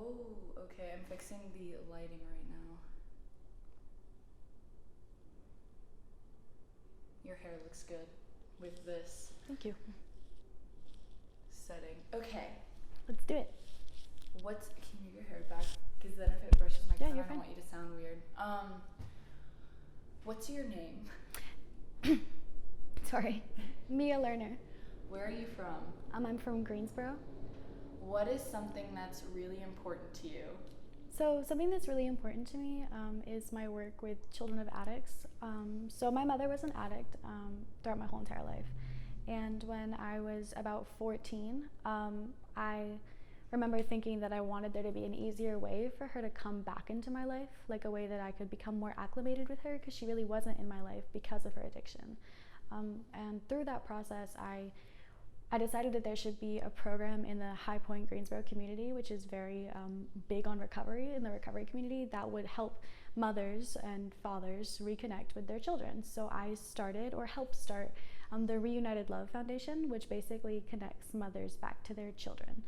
Oh, okay. I'm fixing the lighting right now. Your hair looks good with this Thank you. setting. Okay. Let's do it. Can you move your hair back? Because then if it brushes my Yeah, crown, you're I don't fine. want you to sound weird. What's your name? Sorry. Mia Lerner. Where are you from? I'm from Greensboro. What is something that's really important to you? So something that's really important to me is my work with children of addicts. So my mother was an addict throughout my whole entire life. And when I was about 14, I remember thinking that I wanted there to be an easier way for her to come back into my life, like a way that I could become more acclimated with her, because she really wasn't in my life because of her addiction. And through that process, I decided that there should be a program in the High Point Greensboro community, which is very big on recovery in the recovery community, that would help mothers and fathers reconnect with their children. So I started or helped start the Reunited Love Foundation, which basically connects mothers back to their children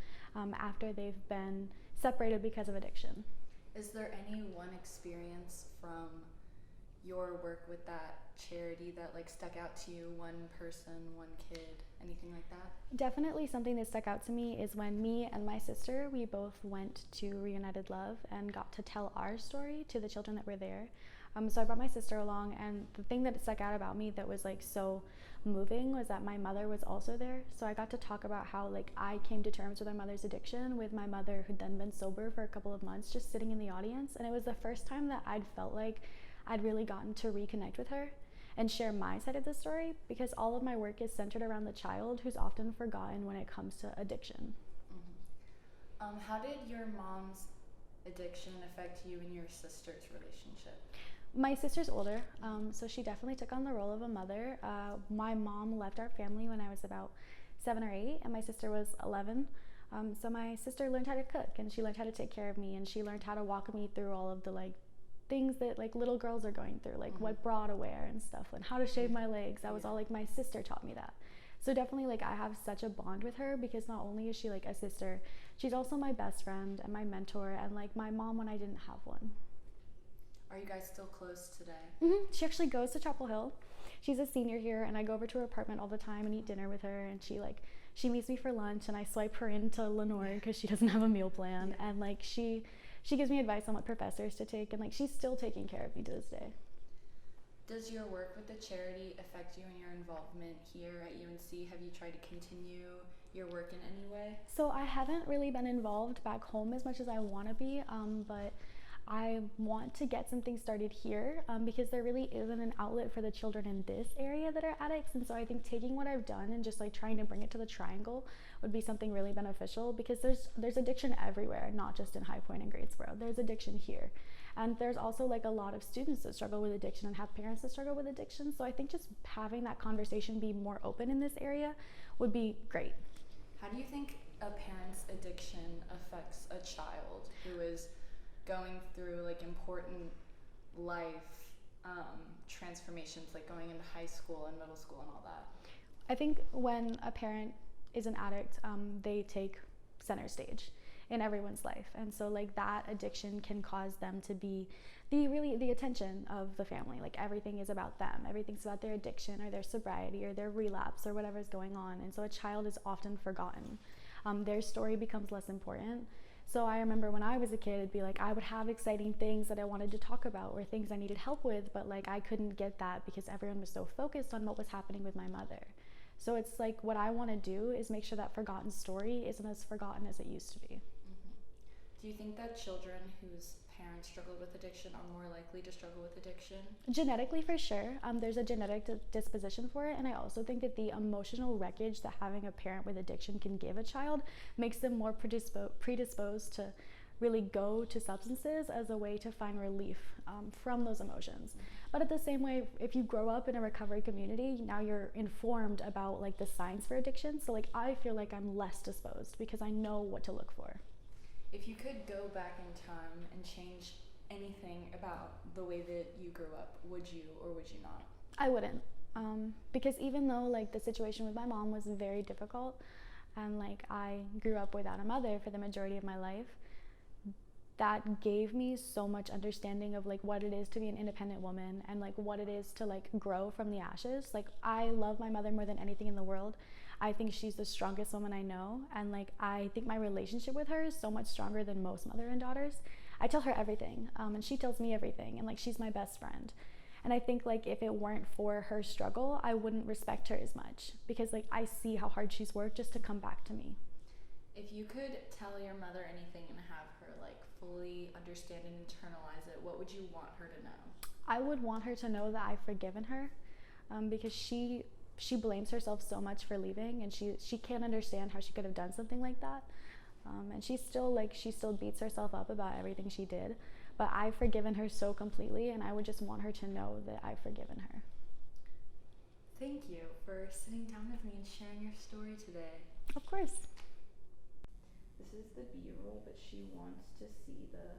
after they've been separated because of addiction. Is there any one experience from your work with that charity that like stuck out to you? One person, one kid, anything like that? Definitely something that stuck out to me is when me and my sister, we both went to Reunited Love and got to tell our story to the children that were there. So I brought my sister along, and the thing that stuck out about me that was like so moving was that my mother was also there. So I got to talk about how like I came to terms with my mother's addiction with my mother, who'd then been sober for a couple of months, just sitting in the audience. And it was the first time that I'd felt like I'd really gotten to reconnect with her and share my side of the story, because all of my work is centered around the child who's often forgotten when it comes to addiction. How did your mom's addiction affect you and your sister's relationship? My sister's older, so she definitely took on the role of a mother. My mom left our family when I was about 7 or 8, and my sister was 11. So my sister learned how to cook, and she learned how to take care of me, and she learned how to walk me through all of the like things that like little girls are going through, like what bra to wear and stuff, and how to shave my legs. That was all like my sister taught me that. So definitely like I have such a bond with her, because not only is she like a sister, she's also my best friend and my mentor, and like my mom when I didn't have one. Are you guys still close today? She actually goes to Chapel Hill. She's a senior here, and I go over to her apartment all the time and eat dinner with her, and she meets me for lunch, and I swipe her into Lenore because she doesn't have a meal plan. And like she gives me advice on what professors to take, and like she's still taking care of me to this day. Does your work with the charity affect you in your involvement here at UNC? Have you tried to continue your work in any way? So I haven't really been involved back home as much as I want to be, but I want to get something started here because there really isn't an outlet for the children in this area that are addicts. And so I think taking what I've done and just like trying to bring it to the Triangle would be something really beneficial, because there's addiction everywhere, not just in High Point and Greensboro. There's addiction here. And there's also like a lot of students that struggle with addiction and have parents that struggle with addiction. So I think just having that conversation be more open in this area would be great. How do you think a parent's addiction affects a child who is going through like important life transformations, like going into high school and middle school and all that? I think when a parent is an addict, they take center stage in everyone's life, and so like that addiction can cause them to be the attention of the family. Like everything is about them, everything's about their addiction or their sobriety or their relapse or whatever's going on, and so a child is often forgotten. Their story becomes less important. So I remember when I was a kid, it'd be like I would have exciting things that I wanted to talk about or things I needed help with, but like I couldn't get that because everyone was so focused on what was happening with my mother. So it's like what I want to do is make sure that forgotten story isn't as forgotten as it used to be. Do you think that children whose parents struggle with addiction are more likely to struggle with addiction? Genetically, for sure. There's a genetic disposition for it, and I also think that the emotional wreckage that having a parent with addiction can give a child makes them more predisposed to really go to substances as a way to find relief from those emotions. But at the same way, if you grow up in a recovery community, now you're informed about like the signs for addiction. So like I feel like I'm less disposed because I know what to look for. If you could go back in time and change anything about the way that you grew up, would you or would you not? I wouldn't, because even though like the situation with my mom was very difficult, and like I grew up without a mother for the majority of my life, that gave me so much understanding of like what it is to be an independent woman and like what it is to like grow from the ashes. Like I love my mother more than anything in the world. I think she's the strongest woman I know, and like I think my relationship with her is so much stronger than most mother and daughters. I tell her everything, and she tells me everything, and like she's my best friend. And I think like if it weren't for her struggle, I wouldn't respect her as much, because like I see how hard she's worked just to come back to me. If you could tell your mother anything and have her like fully understand and internalize it, what would you want her to know? I would want her to know that I've forgiven her, because she blames herself so much for leaving, and she can't understand how she could have done something like that. And she still beats herself up about everything she did, but I've forgiven her so completely, and I would just want her to know that I've forgiven her. Thank you for sitting down with me and sharing your story today. Of course. This is the B-roll, but she wants to see the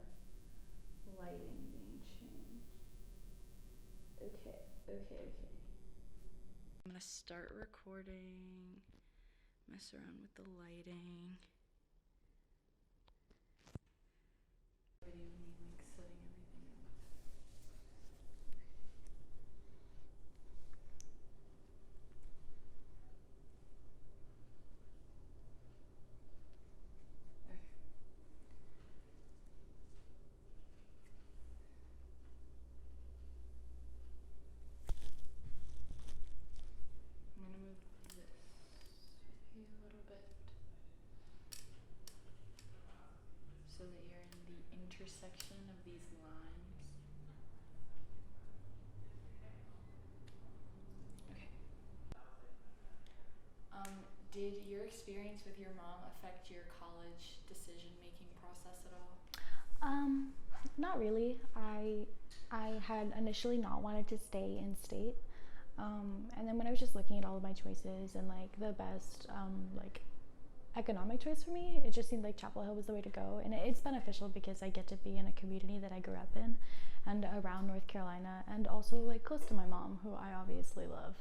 lighting being changed. Okay. I'm gonna start recording, mess around with the lighting. Video me like setting everything up. Okay. I'm gonna move this maybe a little bit so that you're in the intersection of these lines. Okay. Did your experience with your mom affect your college decision-making process at all? Not really. I had initially not wanted to stay in state. And then when I was just looking at all of my choices and like the best like economic choice for me, it just seemed like Chapel Hill was the way to go. And it's beneficial because I get to be in a community that I grew up in and around North Carolina, and also like close to my mom, who I obviously love.